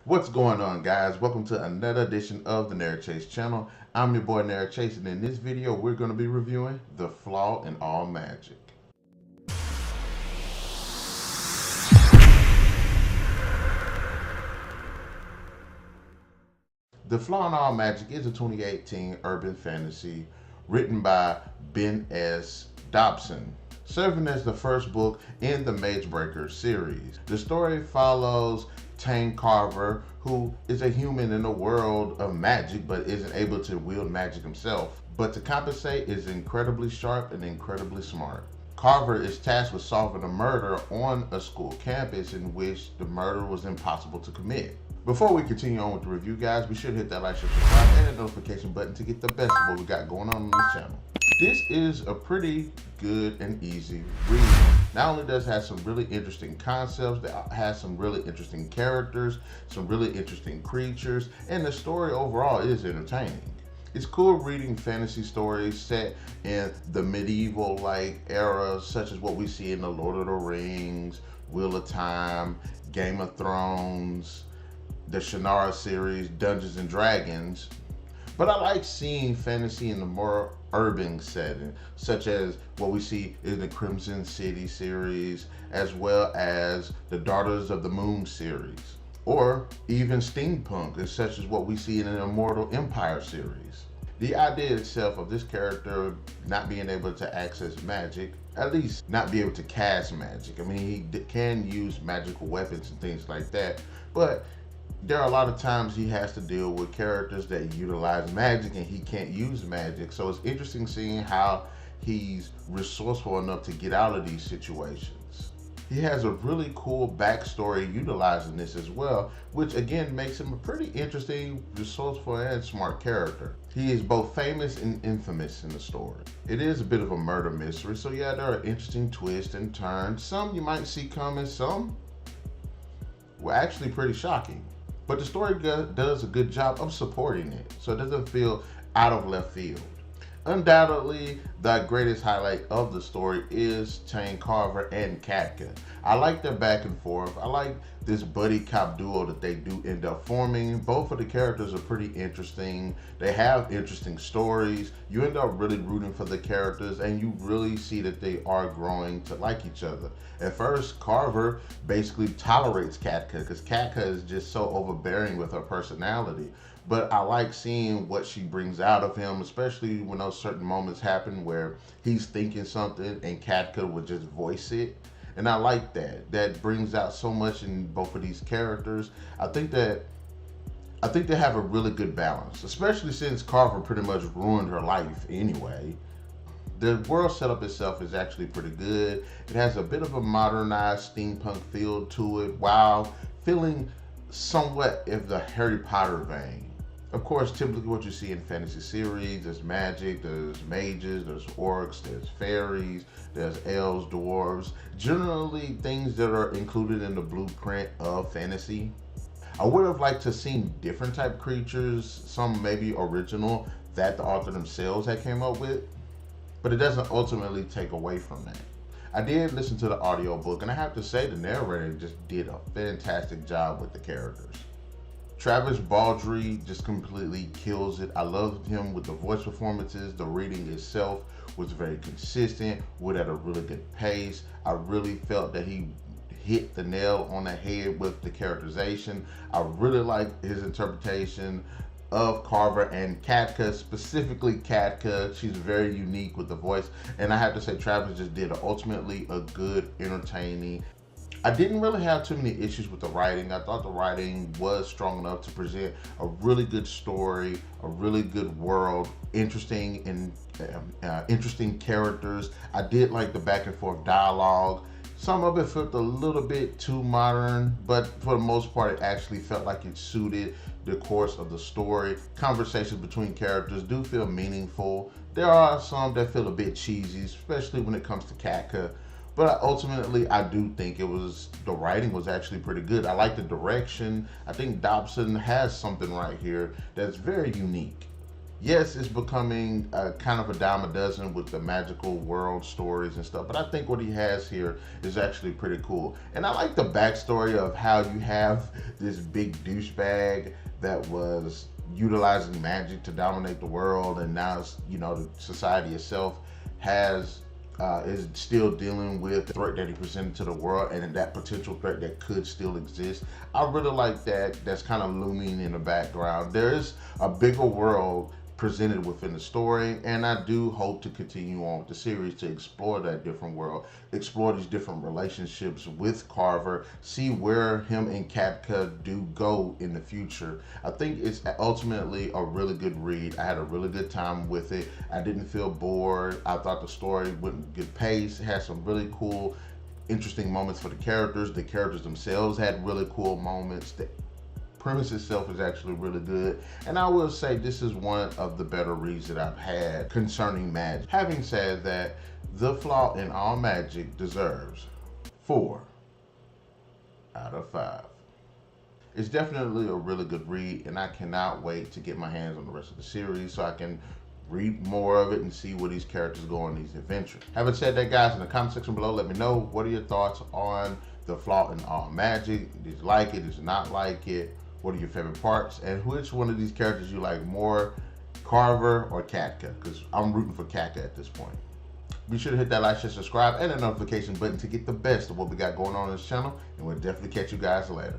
What's going on, guys? Welcome to another edition of the NarikChase channel. I'm your boy NarikChase, and in this video we're going to be reviewing The Flaw in All Magic. The Flaw in All Magic is a 2018 urban fantasy written by Ben S. Dobson, serving as the first book in the Magebreakers series. The story follows Tane Carver, who is a human in a world of magic but isn't able to wield magic himself. But to compensate, is incredibly sharp and incredibly smart. Carver is tasked with solving a murder on a school campus in which the murder was impossible to commit. Before we continue on with the review, guys, be sure to hit that like, subscribe, and the notification button to get the best of what we got going on this channel. This is a pretty good and easy read. Not only does it have some really interesting concepts, it has some really interesting characters, some really interesting creatures, and the story overall is entertaining. It's cool reading fantasy stories set in the medieval-like era, such as what we see in the Lord of the Rings, Wheel of Time, Game of Thrones, the Shannara series, Dungeons and Dragons. But I like seeing fantasy in the more urban setting, such as what we see in the Crimson City series, as well as the Daughters of the Moon series, or even steampunk, such as what we see in the Immortal Empire series. The idea itself of this character not being able to access magic, at least not be able to cast magic. I mean, he can use magical weapons and things like that, but there are a lot of times he has to deal with characters that utilize magic and he can't use magic. So it's interesting seeing how he's resourceful enough to get out of these situations. He has a really cool backstory utilizing this as well, which again makes him a pretty interesting, resourceful, and smart character. He is both famous and infamous in the story. It is a bit of a murder mystery, so yeah, there are interesting twists and turns. Some you might see coming, some were actually pretty shocking. But the story does a good job of supporting it, so it doesn't feel out of left field. Undoubtedly, the greatest highlight of the story is Tane Carver and Katka. I like their back and forth. I like this buddy cop duo that they do end up forming. Both of the characters are pretty interesting. They have interesting stories. You end up really rooting for the characters, and you really see that they are growing to like each other. At first, Carver basically tolerates Katka because Katka is just so overbearing with her personality. But I like seeing what she brings out of him, especially when those certain moments happen where he's thinking something and Katka would just voice it. And I like that. That brings out so much in both of these characters. I think they have a really good balance, especially since Carver pretty much ruined her life anyway. The world setup itself is actually pretty good. It has a bit of a modernized steampunk feel to it, while feeling somewhat of the Harry Potter vein. Of course, typically what you see in fantasy series, there's magic, there's mages, there's orcs, there's fairies, there's elves, dwarves, generally things that are included in the blueprint of fantasy. I would have liked to seen different type creatures, some maybe original that the author themselves had came up with, but it doesn't ultimately take away from that. I did listen to the audiobook, and I have to say the narrator just did a fantastic job with the characters. Travis Baldry just completely kills it. I loved him with the voice performances. The reading itself was very consistent, went at a really good pace. I really felt that he hit the nail on the head with the characterization. I really liked his interpretation of Carver and Katka, specifically Katka. She's very unique with the voice, and I have to say Travis just did ultimately a good, entertaining. I didn't really have too many issues with the writing. I thought the writing was strong enough to present a really good story, a really good world, interesting and interesting characters. I did like the back and forth dialogue. Some of it felt a little bit too modern, but for the most part, it actually felt like it suited the course of the story. Conversations between characters do feel meaningful. There are some that feel a bit cheesy, especially when it comes to Katka. But ultimately, I do think the writing was actually pretty good. I like the direction. I think Dobson has something right here that's very unique. Yes, it's becoming kind of a dime a dozen with the magical world stories and stuff, but I think what he has here is actually pretty cool. And I like the backstory of how you have this big douchebag that was utilizing magic to dominate the world, and now it's, you know, the society itself has is still dealing with the threat that he presented to the world and that potential threat that could still exist. I really like that. That's kind of looming in the background. There is a bigger world presented within the story, and I do hope to continue on with the series to explore that different world, explore these different relationships with Carver, see where him and Katka do go in the future. I think it's ultimately a really good read. I had a really good time with it. I didn't feel bored. I thought the story went at a good pace. It had some really cool, interesting moments for the characters. The characters themselves had really cool moments. The premise itself is actually really good, and I will say this is one of the better reads that I've had concerning magic. Having said that, The Flaw in All Magic deserves 4 out of 5. It's definitely a really good read, and I cannot wait to get my hands on the rest of the series so I can read more of it and see where these characters go on these adventures. Having said that, guys, in the comment section below, let me know what are your thoughts on The Flaw in All Magic. Did you like it? Did you not like it? What are your favorite parts? And which one of these characters you like more, Carver or Katka? Because I'm rooting for Katka at this point. Be sure to hit that like, share, subscribe, and the notification button to get the best of what we got going on this channel. And we'll definitely catch you guys later.